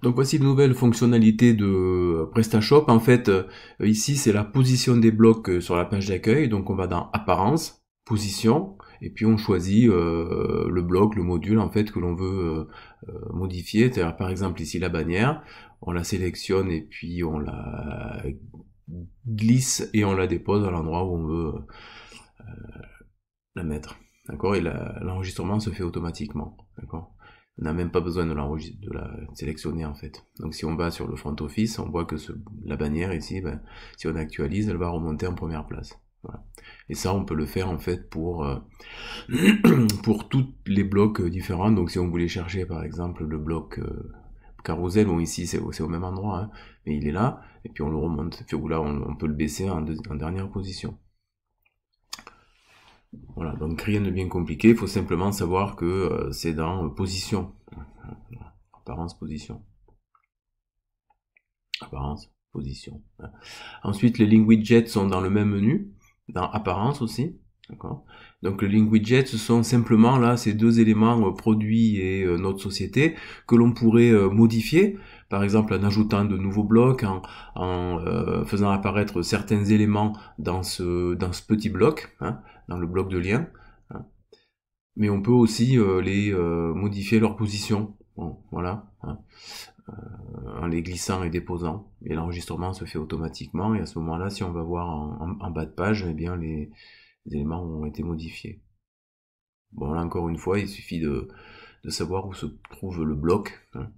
Donc voici de nouvelles fonctionnalités de PrestaShop. En fait, ici c'est la position des blocs sur la page d'accueil. Donc on va dans Apparence, Position, et puis on choisit le bloc, le module en fait que l'on veut modifier. C'est-à-dire par exemple ici la bannière, on la sélectionne et puis on la glisse et on la dépose à l'endroit où on veut la mettre. D'accord? Et l'enregistrement se fait automatiquement. D'accord? On n'a même pas besoin de la sélectionner en fait. Donc si on va sur le front office, on voit que la bannière ici, ben, si on actualise, elle va remonter en première place. Voilà. Et ça, on peut le faire en fait pour tous les blocs différents. Donc si on voulait chercher par exemple le bloc carrousel, bon ici c'est au même endroit, hein, mais il est là, et puis on le remonte. Puis là, on peut le baisser en dernière position. Voilà, donc rien de bien compliqué, il faut simplement savoir que c'est dans position. Apparence, position. Apparence, position. Ensuite, les link widgets sont dans le même menu, dans apparence aussi. D'accord. Donc les link widgets, ce sont simplement là ces deux éléments produits et notre société que l'on pourrait modifier, par exemple en ajoutant de nouveaux blocs, en faisant apparaître certains éléments dans ce petit bloc, hein, dans le bloc de lien. Hein. Mais on peut aussi les modifier leur position. Bon, voilà. Hein. En les glissant et déposant. Et l'enregistrement se fait automatiquement, et à ce moment-là, si on va voir en bas de page, eh bien les éléments ont été modifiés. Bon, là encore une fois, il suffit de savoir où se trouve le bloc, hein.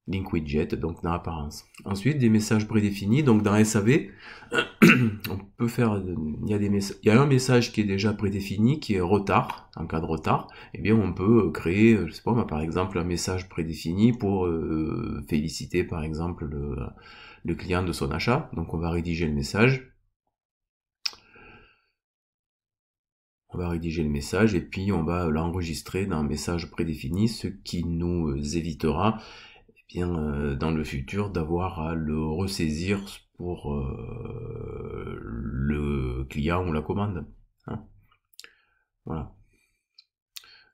Link widget, donc dans apparence. Ensuite, des messages prédéfinis, donc dans SAV, on peut faire, il y a un message qui est déjà prédéfini, qui est retard, en cas de retard, et bien on peut créer, je sais pas, par exemple, un message prédéfini pour féliciter, par exemple, le client de son achat. Donc on va rédiger le message. On va rédiger le message et puis on va l'enregistrer dans un message prédéfini, ce qui nous évitera dans le futur d'avoir à le ressaisir pour le client ou la commande. Hein. Voilà.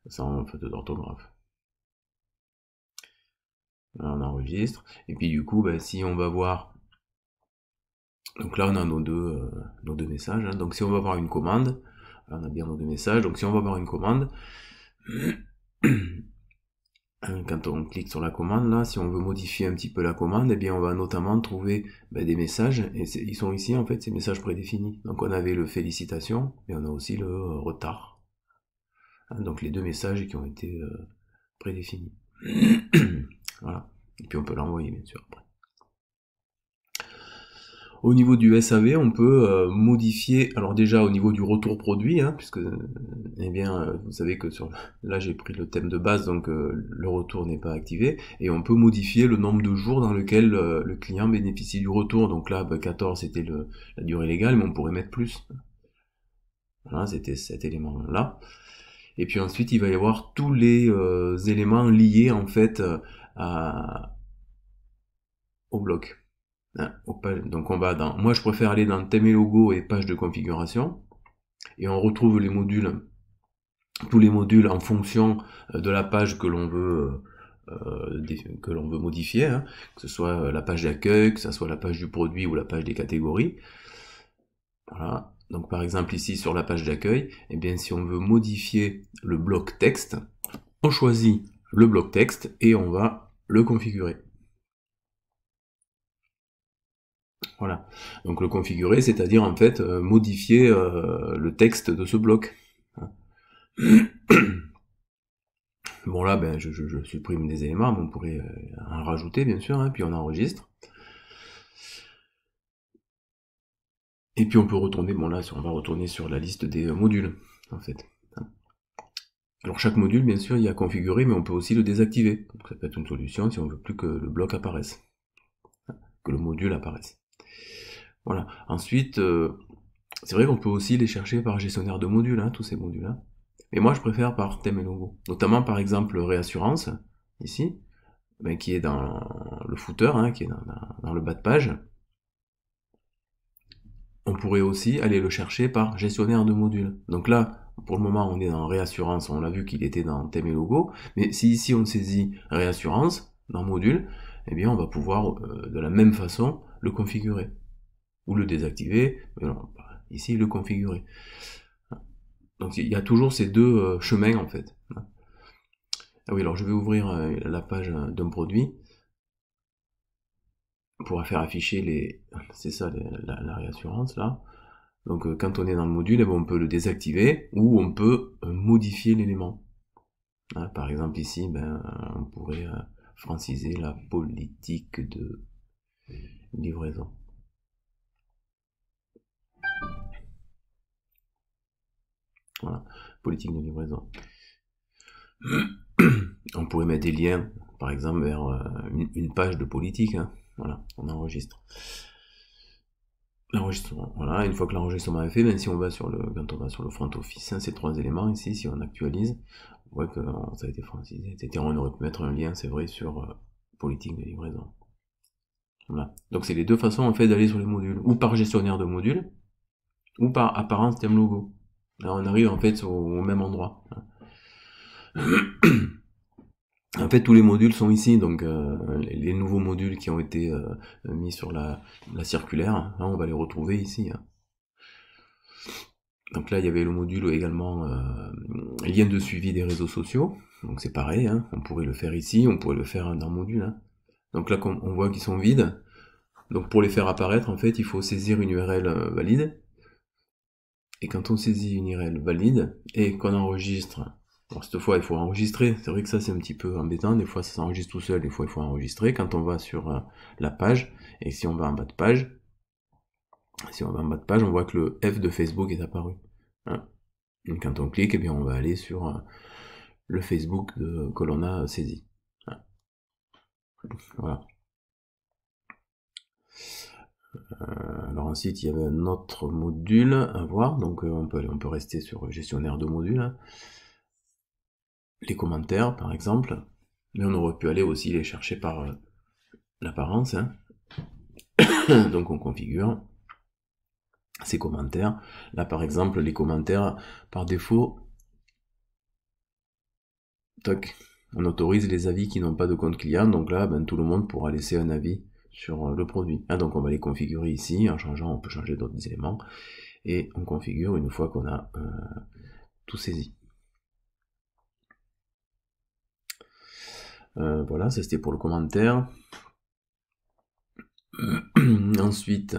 Sans faute d'orthographe. On enregistre. Et puis du coup, ben, si on va voir... Donc là, on a nos deux messages. Hein. Donc si on va voir une commande, là, on a bien nos deux messages. Donc si on va voir une commande... Quand on clique sur la commande, là, si on veut modifier un petit peu la commande, eh bien, on va notamment trouver des messages, et ils sont ici, en fait, ces messages prédéfinis. Donc, on avait le félicitations, et on a aussi le retard. Hein, donc, les deux messages qui ont été prédéfinis. Voilà. Et puis, on peut l'envoyer, bien sûr, après. Au niveau du SAV, on peut modifier, alors déjà au niveau du retour produit, hein, puisque eh bien vous savez que là j'ai pris le thème de base, donc le retour n'est pas activé, et on peut modifier le nombre de jours dans lequel le client bénéficie du retour. Donc là 14 c'était la durée légale, mais on pourrait mettre plus. Voilà, c'était cet élément là. Et puis ensuite il va y avoir tous les éléments liés en fait au bloc. Donc on va moi je préfère aller dans thème et logo et page de configuration, et on retrouve les modules, tous les modules en fonction de la page que l'on veut modifier, hein, que ce soit la page d'accueil, que ce soit la page du produit ou la page des catégories. Voilà. Donc par exemple ici sur la page d'accueil, eh bien si on veut modifier le bloc texte, on choisit le bloc texte et on va le configurer. Voilà, donc le configurer, c'est-à-dire en fait modifier le texte de ce bloc. Bon là, ben, je supprime des éléments, mais on pourrait en rajouter bien sûr, hein, puis on enregistre. Et puis on peut retourner, bon là on va retourner sur la liste des modules, en fait. Alors chaque module, bien sûr, il y a configuré, mais on peut aussi le désactiver. Donc ça peut être une solution si on veut plus que le bloc apparaisse, que le module apparaisse. Voilà. Ensuite, c'est vrai qu'on peut aussi les chercher par gestionnaire de modules, hein, tous ces modules-là. Mais moi, je préfère par thème et logo. Notamment, par exemple, réassurance, ici, qui est dans le footer, hein, qui est dans le bas de page. On pourrait aussi aller le chercher par gestionnaire de modules. Donc là, pour le moment, on est dans réassurance, on l'a vu qu'il était dans thème et logo, mais si ici on saisit réassurance, dans module, eh bien on va pouvoir de la même façon le configurer. Ou le désactiver, ici le configurer. Donc il y a toujours ces deux chemins en fait. Ah oui, alors je vais ouvrir la page d'un produit pour faire afficher les... C'est ça, la réassurance là. Donc quand on est dans le module, on peut le désactiver ou on peut modifier l'élément. Par exemple ici, on pourrait franciser la politique de livraison. Voilà, politique de livraison. On pourrait mettre des liens, par exemple, vers une page de politique. Voilà, on enregistre. L'enregistrement. Voilà, une fois que l'enregistrement est fait, même si on va quand on va sur le front office, ces trois éléments ici, si on actualise, on voit que ça a été francisé, etc. On aurait pu mettre un lien, c'est vrai, sur politique de livraison. Voilà. Donc c'est les deux façons en fait d'aller sur les modules, ou par gestionnaire de modules, ou par apparence thème logo. Là on arrive en fait au même endroit. En fait tous les modules sont ici, donc les nouveaux modules qui ont été mis sur la circulaire, on va les retrouver ici. Donc là il y avait le module également lien de suivi des réseaux sociaux, donc c'est pareil, on pourrait le faire ici, on pourrait le faire dans le module. Donc là on voit qu'ils sont vides. Donc pour les faire apparaître, en fait, il faut saisir une URL valide. Et quand on saisit une URL valide et qu'on enregistre, bon, cette fois il faut enregistrer, c'est vrai que ça c'est un petit peu embêtant, des fois ça s'enregistre tout seul, des fois il faut enregistrer. Quand on va sur la page, et si on va en bas de page, on voit que le F de Facebook est apparu. Et quand on clique, eh bien on va aller sur le Facebook que l'on a saisi. Voilà. Alors ensuite il y avait un autre module à voir, donc on peut rester sur gestionnaire de modules. Les commentaires par exemple, mais on aurait pu aller aussi les chercher par l'apparence. Donc on configure ces commentaires. Là par exemple les commentaires par défaut, toc, on autorise les avis qui n'ont pas de compte client, donc là tout le monde pourra laisser un avis sur le produit. Donc on va les configurer ici, en changeant, on peut changer d'autres éléments, et on configure une fois qu'on a tout saisi. Voilà, ça c'était pour le commentaire. Ensuite,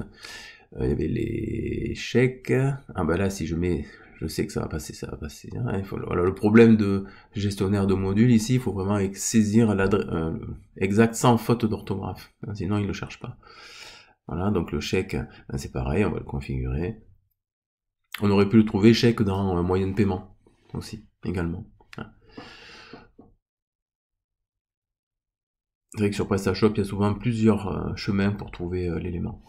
il y avait les chèques. Ah bah là, si je mets, je sais que ça va passer, voilà, le problème de gestionnaire de module ici, il faut vraiment saisir l'adresse exact sans faute d'orthographe, sinon il ne le cherche pas. Voilà, donc le chèque, c'est pareil, on va le configurer. On aurait pu le trouver chèque dans moyen de paiement aussi, également. C'est vrai que sur PrestaShop, il y a souvent plusieurs chemins pour trouver l'élément.